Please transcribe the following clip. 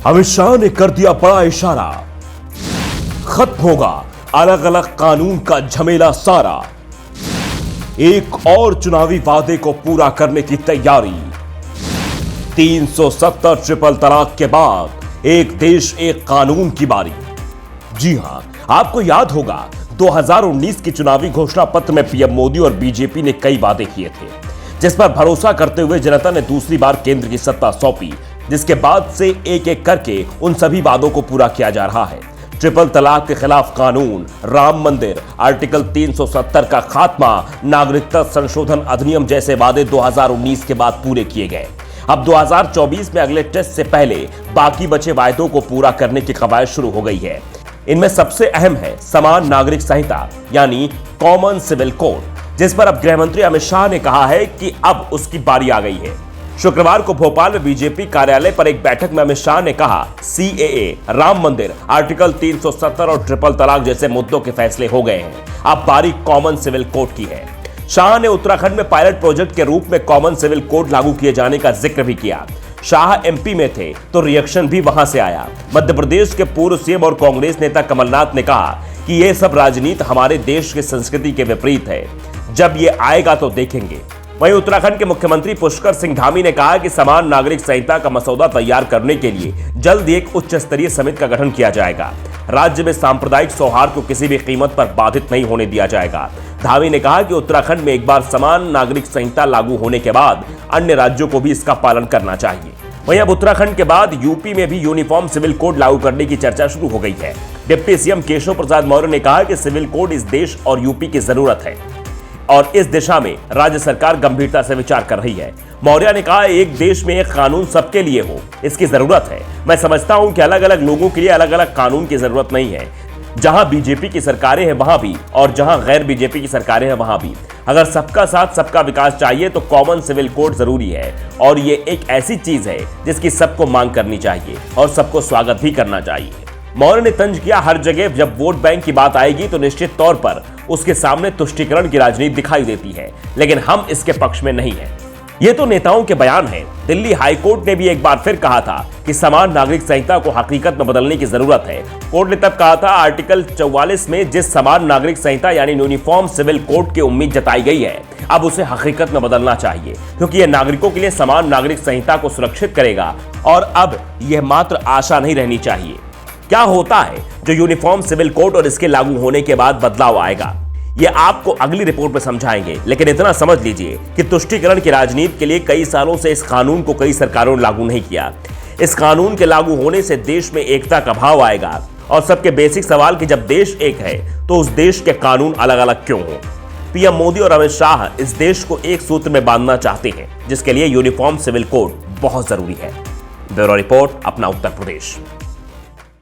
अमित शाह ने कर दिया बड़ा इशारा, खत्म होगा अलग अलग कानून का झमेला सारा। एक और चुनावी वादे को पूरा करने की तैयारी। 370 ट्रिपल तलाक के बाद एक देश एक कानून की बारी। जी हां, आपको याद होगा 2019 की चुनावी घोषणा पत्र में पीएम मोदी और बीजेपी ने कई वादे किए थे, जिस पर भरोसा करते हुए जनता ने दूसरी बार केंद्र की सत्ता सौंपी, जिसके बाद से एक एक करके उन सभी वादों को पूरा किया जा रहा है। ट्रिपल तलाक के खिलाफ कानून, राम मंदिर, आर्टिकल 370 का खात्मा, नागरिकता संशोधन अधिनियम जैसे वादे 2019 के बाद पूरे किए गए। अब 2024 में अगले टेस्ट से पहले बाकी बचे वायदों को पूरा करने की कवायद शुरू हो गई है। इनमें सबसे अहम है समान नागरिक संहिता यानी कॉमन सिविल कोड, जिस पर अब गृह मंत्री अमित शाह ने कहा है कि अब उसकी बारी आ गई है। शुक्रवार को भोपाल में बीजेपी कार्यालय पर एक बैठक में अमित शाह ने कहा, सीएए, राम मंदिर, आर्टिकल 370 और ट्रिपल तलाक जैसे मुद्दों के फैसले हो गए हैं, अब बारी कॉमन सिविल कोड की है। शाह ने उत्तराखंड में पायलट प्रोजेक्ट के रूप में कॉमन सिविल कोड लागू किए जाने का जिक्र भी किया। शाह एमपी में थे तो रिएक्शन भी वहां से आया। मध्य प्रदेश के पूर्व सीएम और कांग्रेस नेता कमलनाथ ने कहा कि यह सब राजनीति हमारे देश की संस्कृति के विपरीत है, जब ये आएगा तो देखेंगे। वहीं उत्तराखंड के मुख्यमंत्री पुष्कर सिंह धामी ने कहा कि समान नागरिक संहिता का मसौदा तैयार करने के लिए जल्द एक उच्च स्तरीय समिति का गठन किया जाएगा। राज्य में सांप्रदायिक सौहार्द को किसी भी कीमत पर बाधित नहीं होने दिया जाएगा। धामी ने कहा कि उत्तराखंड में एक बार समान नागरिक संहिता लागू होने के बाद अन्य राज्यों को भी इसका पालन करना चाहिए। वहीं अब उत्तराखंड के बाद यूपी में भी यूनिफॉर्म सिविल कोड लागू करने की चर्चा शुरू हो गई है। डिप्टी सीएम केशव प्रसाद मौर्य ने कहा कि सिविल कोड इस देश और यूपी की जरूरत है और इस दिशा में राज्य सरकार गंभीरता से विचार कर रही है। मौर्य ने कहा, एक देश में एक कानून सबके लिए हो, इसकी जरूरत है। मैं समझता हूं कि अलग अलग लोगों के लिए अलग अलग कानून की जरूरत नहीं है। जहां बीजेपी की सरकारें हैं वहां भी, और जहां गैर बीजेपी की सरकारें हैं वहां भी। अगर सबका साथ सबका विकास चाहिए तो कॉमन सिविल कोड जरूरी है, और ये एक ऐसी चीज है जिसकी सबको मांग करनी चाहिए और सबको स्वागत भी करना चाहिए। मौर्य ने तंज किया, हर जगह जब वोट बैंक की बात आएगी तो निश्चित तौर पर उसके सामने तुष्टीकरण की राजनीति दिखाई देती है, लेकिन हम इसके पक्ष में नहीं हैं। ये तो नेताओं के बयान हैं। दिल्ली हाईकोर्ट ने भी एक बार फिर कहा था कि समान नागरिक संहिता को हकीकत में बदलने की जरूरत है। कोर्ट ने तब कहा था, आर्टिकल 44 में जिस समान नागरिक संहिता यानी यूनिफॉर्म सिविल कोड की उम्मीद जताई गई है, अब उसे हकीकत में बदलना चाहिए, क्योंकि यह नागरिकों के लिए समान नागरिक संहिता को सुरक्षित करेगा। और अब यह मात्र आशा नहीं रहनी चाहिए। क्या होता है जो यूनिफॉर्म सिविल कोड और इसके लागू होने के बाद बदलाव आएगा, ये आपको अगली रिपोर्ट में समझाएंगे। लेकिन इतना समझ लीजिए कि तुष्टीकरण की राजनीति के लिए कई सालों से इस कानून को कई सरकारों ने लागू नहीं किया। इस कानून के लागू होने से देश में एकता का भाव आएगा और सबके बेसिक सवाल कि जब देश एक है तो उस देश के कानून अलग अलग क्यों हो। पीएम मोदी और अमित शाह इस देश को एक सूत्र में बांधना चाहते हैं, जिसके लिए यूनिफॉर्म सिविल कोड बहुत जरूरी है। ब्यूरो रिपोर्ट, अपना उत्तर प्रदेश।